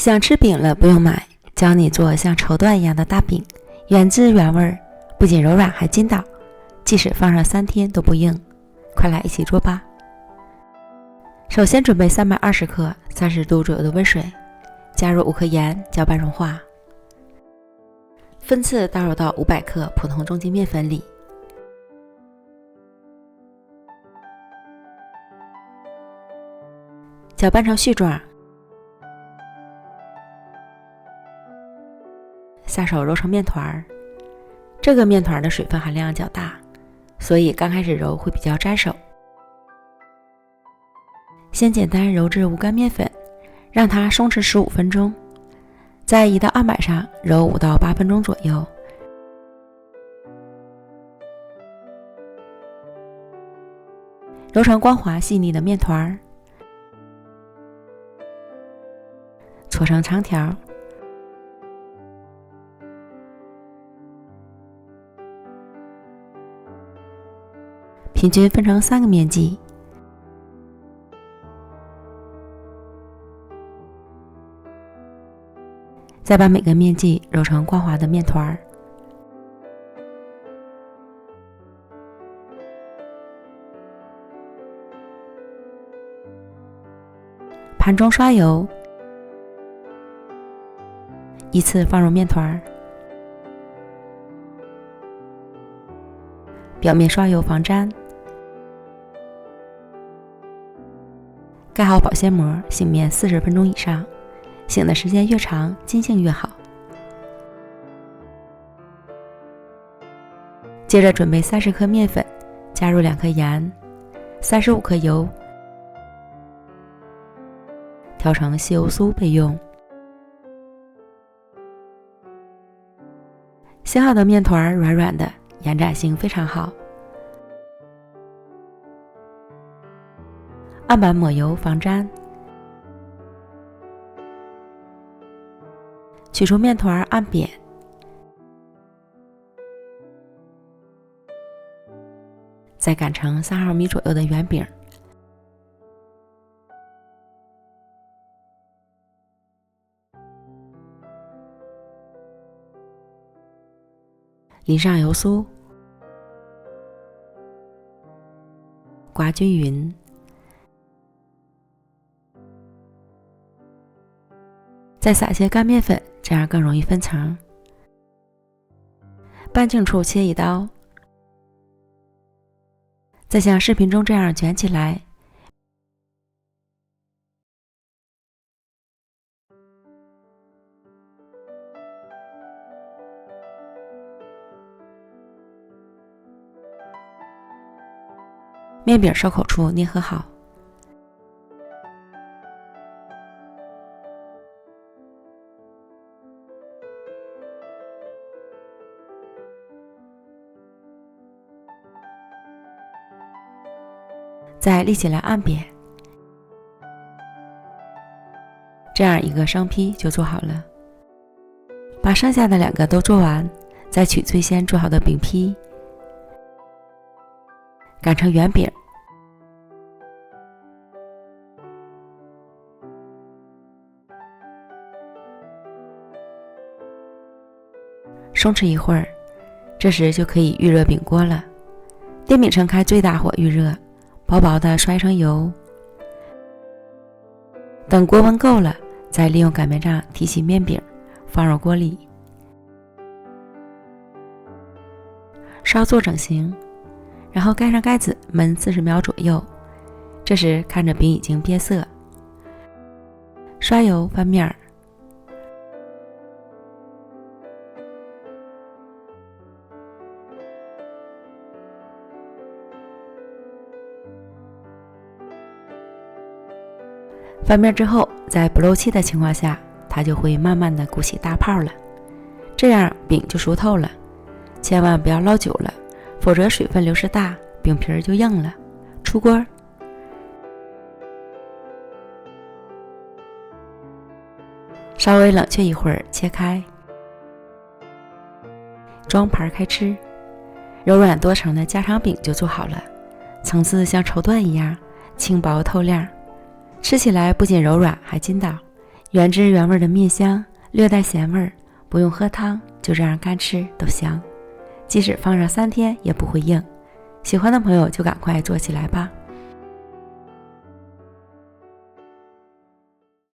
想吃饼了不用买，教你做像绸缎一样的大饼，原汁原味，不仅柔软还筋道，即使放上3天都不硬。快来一起做吧。首先准备320克30度左右的温水，加入5克盐，搅拌融化。分次倒入到500克普通中筋面粉里，搅拌成絮状，下手揉成面团。这个面团的水分含量较大，所以刚开始揉会比较粘手。先简单揉制无干面粉，让它松弛15分钟，在移到案板上揉5到8分钟左右。揉成光滑细腻的面团，搓成长条，平均分成3个面剂，再把每个面剂揉成光滑的面团。盘中刷油，依次放入面团，表面刷油防粘，盖好保鲜膜，醒面40分钟以上，醒的时间越长，筋性越好。接着准备30克面粉，加入2克盐，35克油，调成稀油酥备用。醒好的面团软软的，延展性非常好。案板抹油防粘，取出面团按扁，再擀成3毫米左右的圆饼。淋上油酥，刮均匀，再撒些干面粉，这样更容易分层。半径处切一刀，再像视频中这样卷起来。面饼收口处捏合好，再立起来按扁，这样一个生坯就做好了。把剩下的2个都做完，再取最先做好的饼坯，擀成圆饼，松弛一会儿，这时就可以预热饼锅了。电饼铛开最大火预热，薄薄的刷一层油。等锅温够了，再利用擀面杖提起面饼，放入锅里，稍作整形，然后盖上盖子焖40秒左右。这时看着饼已经变色，刷油翻面儿。翻面之后，在不漏气的情况下，它就会慢慢的鼓起大泡了，这样饼就熟透了。千万不要捞久了，否则水分流失大，饼皮就硬了。出锅，稍微冷却一会儿，切开，装盘开吃。柔软多层的家常饼就做好了，层次像绸缎一样轻薄透亮，吃起来不仅柔软还筋道，原汁原味的面香，略带咸味儿，不用喝汤，就这样干吃都香。即使放上3天也不会硬。喜欢的朋友就赶快做起来吧。